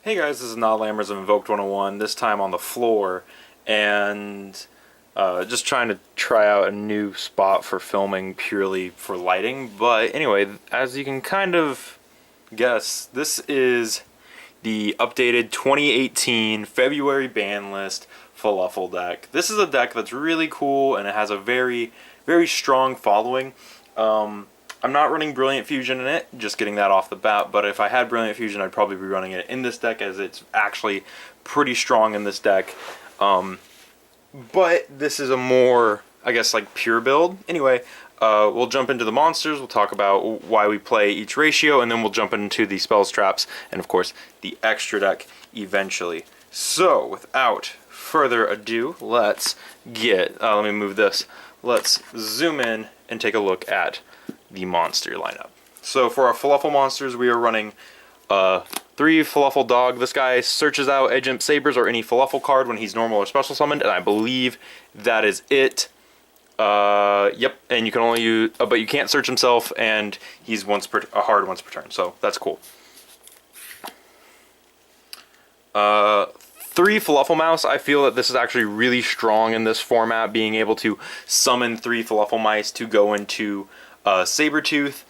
Hey guys, this is Not Lammers of Invoked 101, this time on the floor, and just trying to try out a new spot for filming purely for lighting. But anyway, as you can kind of guess, this is the updated 2018 February ban list Fluffal deck. This is a deck that's really cool and it has a very, very strong following. I'm not running Brilliant Fusion in it, just getting that off the bat, but if I had Brilliant Fusion, I'd probably be running it in this deck, as it's actually pretty strong in this deck. But this is a more, I guess, like pure build. Anyway, we'll jump into the monsters, we'll talk about why we play each ratio, and then we'll jump into the spells, traps, and of course, the extra deck eventually. So, without further ado, let's get, let me move this, let's zoom in and take a look at the monster lineup. So for our Fluffal monsters, we are running 3 Fluffal Dog. This guy searches out Edge Imp Sabers or any Fluffal card when he's normal or special summoned, and I believe that is it. Yep, and you can only use, but you can't search himself, and he's a hard once per turn, so that's cool. 3 Fluffal Mouse. I feel that this is actually really strong in this format, being able to summon 3 Fluffal Mice to go into Sabertooth,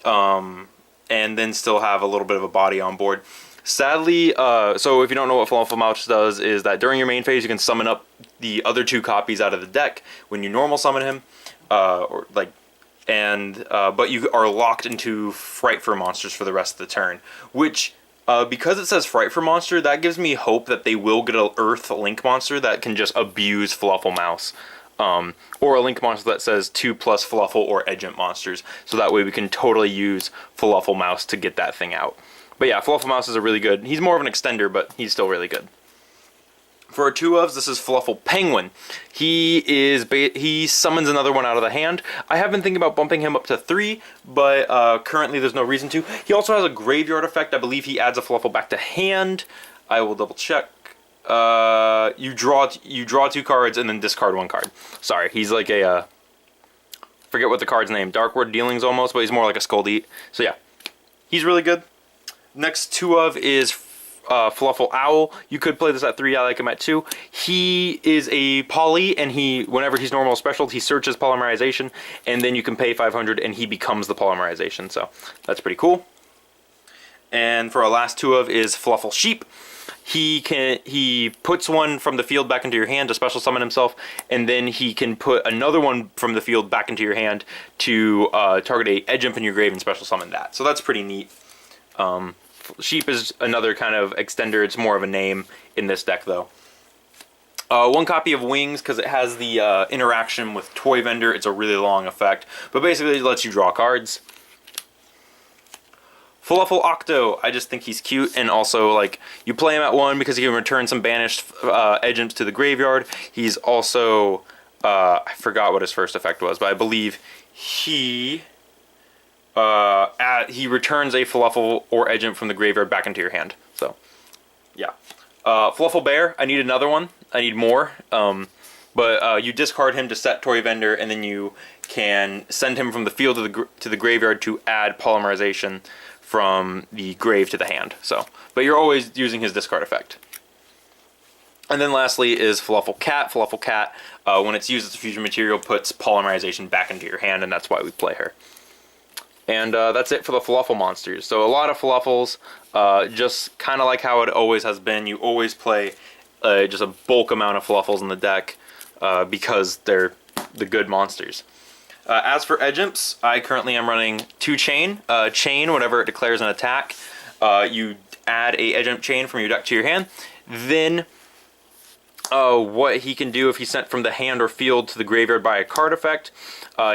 and then still have a little bit of a body on board. Sadly, so if you don't know what Fluffal Mouse does, is that during your main phase you can summon up the other 2 copies out of the deck when you normal summon him, but you are locked into Fright for monsters for the rest of the turn, which because it says Fright for monster, that gives me hope that they will get an Earth Link monster that can just abuse Fluffal Mouse. Or a Link monster that says 2+ Fluffal or Edge Imp monsters, so that way we can totally use Fluffal Mouse to get that thing out. But yeah, Fluffal Mouse is a really good, he's more of an extender, but he's still really good. For our 2-ofs, this is Fluffal Penguin. He summons another one out of the hand. I have been thinking about bumping him up to 3, but currently there's no reason to. He also has a graveyard effect. I believe he adds a Fluffal back to hand. I will double check. You draw 2 cards and then discard 1 card. Sorry, he's like a forget what the card's name. Dark Word Dealings almost, but he's more like a Skull Eat. So yeah, he's really good. Next 2-of is Fluffal Owl. You could play this at 3. I like him at 2. He is a poly, and whenever he's normal or special, he searches Polymerization, and then you can pay 500 and he becomes the Polymerization. So that's pretty cool. And for our last 2-of is Fluffal Sheep. He puts one from the field back into your hand to special summon himself, and then he can put another one from the field back into your hand to target a Edge Imp in your grave and special summon that. So that's pretty neat. Sheep is another kind of extender. It's more of a name in this deck, though. 1 copy of Wings, because it has the interaction with Toy Vendor. It's a really long effect, but basically it lets you draw cards. Fluffal Octo, I just think he's cute, and also, like, you play him at 1 because he can return some banished Edge Imps to the graveyard. He's also, I forgot what his first effect was, but I believe he returns a Fluffal or Edge Imp from the graveyard back into your hand. So, yeah. Fluffal Bear, I need another one. I need more. But you discard him to set Toy Vendor, and then you can send him from the field to the graveyard to add Polymerization from the grave to the hand. So, but you're always using his discard effect. And then lastly is Fluffal Cat. Fluffal Cat, when it's used as a fusion material, puts Polymerization back into your hand, and that's why we play her. And that's it for the Fluffal monsters. So a lot of Fluffals, just kind of like how it always has been. You always play just a bulk amount of Fluffals in the deck because they're the good monsters. As for Edge Imps, I currently am running 2 Chain. Chain, whenever it declares an attack, you add a Edge Imp Chain from your deck to your hand. Then what he can do if he's sent from the hand or field to the graveyard by a card effect,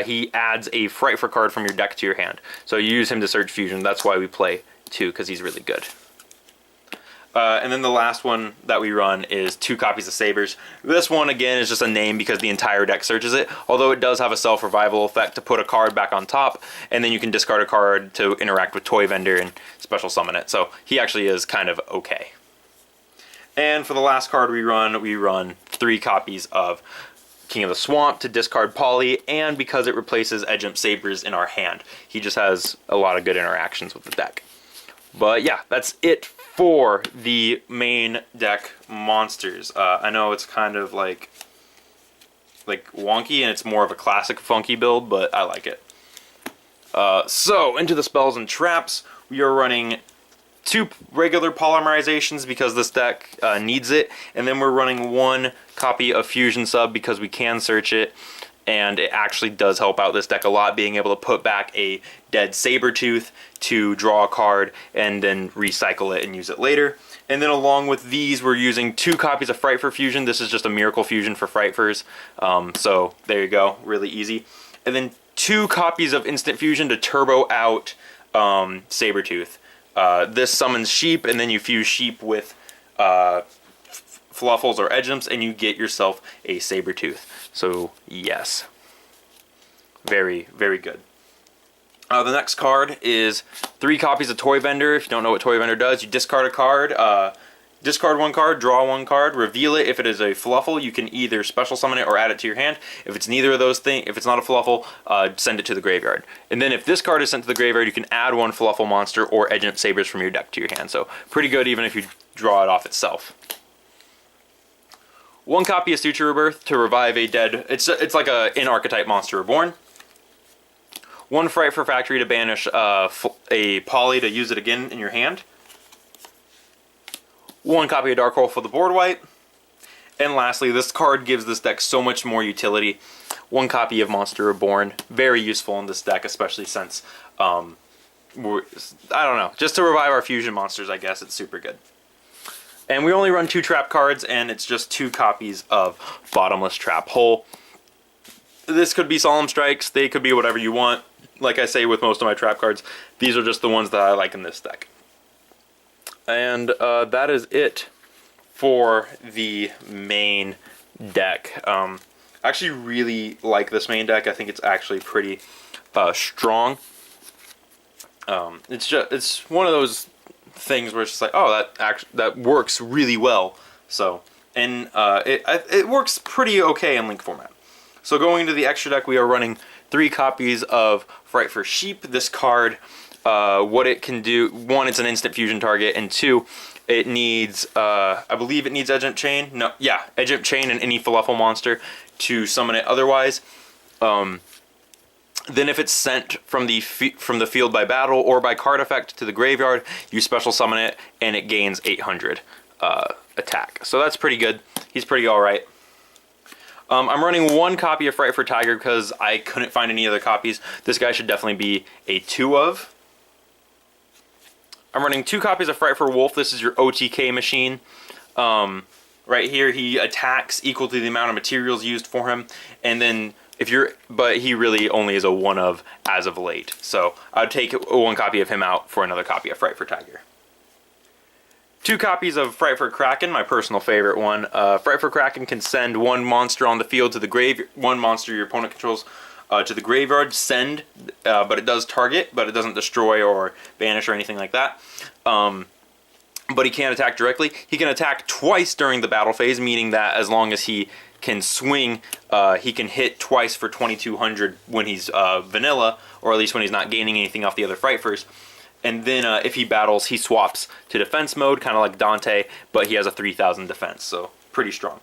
he adds a Fright for card from your deck to your hand. So you use him to search Fusion. That's why we play 2, because he's really good. And then the last one that we run is 2 copies of Sabers. This one, again, is just a name because the entire deck searches it, although it does have a self-revival effect to put a card back on top, and then you can discard a card to interact with Toy Vendor and special summon it. So he actually is kind of okay. And for the last card we run 3 copies of King of the Swamp to discard Poly, and because it replaces Edge Imp Sabers in our hand. He just has a lot of good interactions with the deck. But yeah, that's it for the main deck monsters. I know it's kind of like wonky and it's more of a classic funky build, but I like it. So into the spells and traps, we are running 2 regular polymerizations because this deck needs it, and then we're running 1 copy of Fusion Sub because we can search it, and it actually does help out this deck a lot, being able to put back a dead Sabertooth to draw a card and then recycle it and use it later. And then along with these, we're using 2 copies of Frightfur Fusion. This is just a Miracle Fusion for Frightfurs, so there you go, really easy. And then 2 copies of Instant Fusion to turbo out Sabertooth. This summons Sheep, and then you fuse Sheep with Fluffals or Edgeums, and you get yourself a Sabertooth. So, yes. Very, very good. The next card is 3 copies of Toy Vendor. If you don't know what Toy Vendor does, you discard a card, discard 1 card, draw 1 card, reveal it. If it is a Fluffal, you can either special summon it or add it to your hand. If it's neither of those things, if it's not a Fluffal, send it to the graveyard. And then if this card is sent to the graveyard, you can add 1 Fluffal monster or Edgeum Sabers from your deck to your hand. So pretty good even if you draw it off itself. 1 copy of Suture Rebirth to revive a dead, it's like a in-archetype monster reborn. 1 Frightfur Factory to banish a Poly to use it again in your hand. 1 copy of Dark Hole for the board wipe. And lastly, this card gives this deck so much more utility. 1 copy of Monster Reborn. Very useful in this deck, especially since, I don't know, just to revive our fusion monsters, I guess, it's super good. And we only run 2 trap cards, and it's just 2 copies of Bottomless Trap Hole. This could be Solemn Strikes, they could be whatever you want. Like I say with most of my trap cards, these are just the ones that I like in this deck. And that is it for the main deck. I actually really like this main deck. I think it's actually pretty strong. It's one of those things where it's just like, oh, that works really well. So, and it works pretty okay in Link format. So going into the extra deck, we are running 3 copies of Frightfur Sheep. This card, what it can do, 1, it's an instant fusion target, and 2, it needs, I believe it needs Edgeum Chain. No, yeah, Edgeum Chain and any Fluffal monster to summon it otherwise. Then if it's sent from the field by battle or by card effect to the graveyard, you special summon it, and it gains 800 attack. So that's pretty good. He's pretty alright. I'm running 1 copy of Frightfur Tiger because I couldn't find any other copies. This guy should definitely be a 2 of. I'm running 2 copies of Frightfur Wolf. This is your OTK machine. Right here, he attacks equal to the amount of materials used for him, and then but he really only is a 1 of as of late. So I'd take 1 copy of him out for another copy of Frightfur Tiger. 2 copies of Frightfur Kraken, my personal favorite one. Frightfur Kraken can send 1 monster on the field to the graveyard, 1 monster your opponent controls to the graveyard. Send, but it does target, but it doesn't destroy or banish or anything like that. But he can't attack directly. He can attack twice during the battle phase, meaning that as long as he can swing, he can hit twice for 2200 when he's vanilla, or at least when he's not gaining anything off the other Frightfurs. And then if he battles, he swaps to defense mode, kind of like Dante, but he has a 3000 defense, so pretty strong.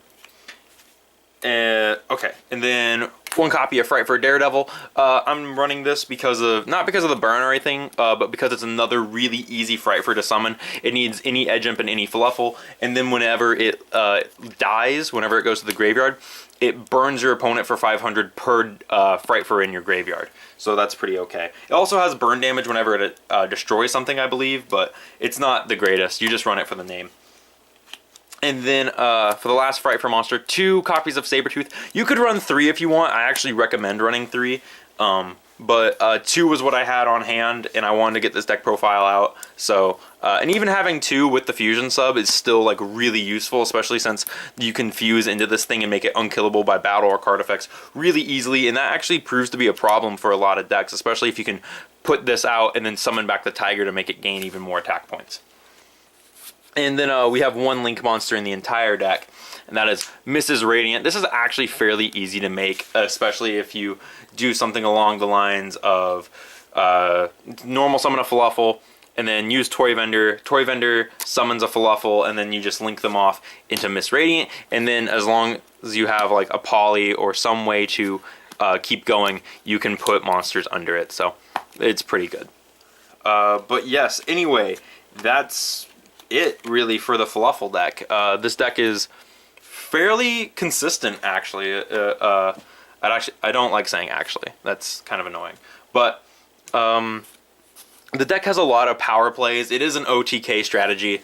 Okay, and then 1 copy of Frightfur Daredevil. I'm running this not because of the burn or anything, but because it's another really easy Frightfur to summon. It needs any Edgeum and any Fluffal, and then whenever it dies, whenever it goes to the graveyard, it burns your opponent for 500 per Frightfur in your graveyard. So that's pretty okay. It also has burn damage whenever it destroys something, I believe, but it's not the greatest. You just run it for the name. And then for the last Frightfur monster, 2 copies of Sabertooth. You could run 3 if you want. I actually recommend running 3. But 2 was what I had on hand, and I wanted to get this deck profile out. So, and even having 2 with the fusion sub is still like really useful, especially since you can fuse into this thing and make it unkillable by battle or card effects really easily. And that actually proves to be a problem for a lot of decks, especially if you can put this out and then summon back the Tiger to make it gain even more attack points. And then we have 1 Link monster in the entire deck, and that is Mrs. Radiant. This is actually fairly easy to make, especially if you do something along the lines of normal summon a Fluffal, and then use Toy Vendor. Toy Vendor summons a Fluffal, and then you just link them off into Miss Radiant, and then as long as you have like a Poly or some way to keep going, you can put monsters under it, so it's pretty good. But yes, anyway, that's it really for the Fluffal deck. This deck is fairly consistent, actually. I don't like saying actually. That's kind of annoying. But the deck has a lot of power plays. It is an OTK strategy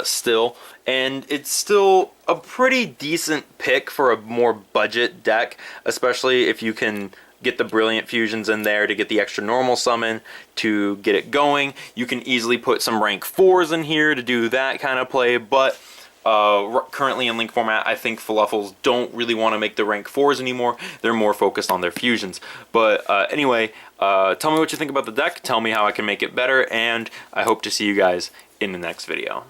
still, and it's still a pretty decent pick for a more budget deck, especially if you can get the Brilliant Fusions in there to get the extra normal summon to get it going. You can easily put some rank 4s in here to do that kind of play, but currently in Link format, I think Fluffals don't really want to make the rank 4s anymore. They're more focused on their fusions. But anyway, tell me what you think about the deck, tell me how I can make it better, and I hope to see you guys in the next video.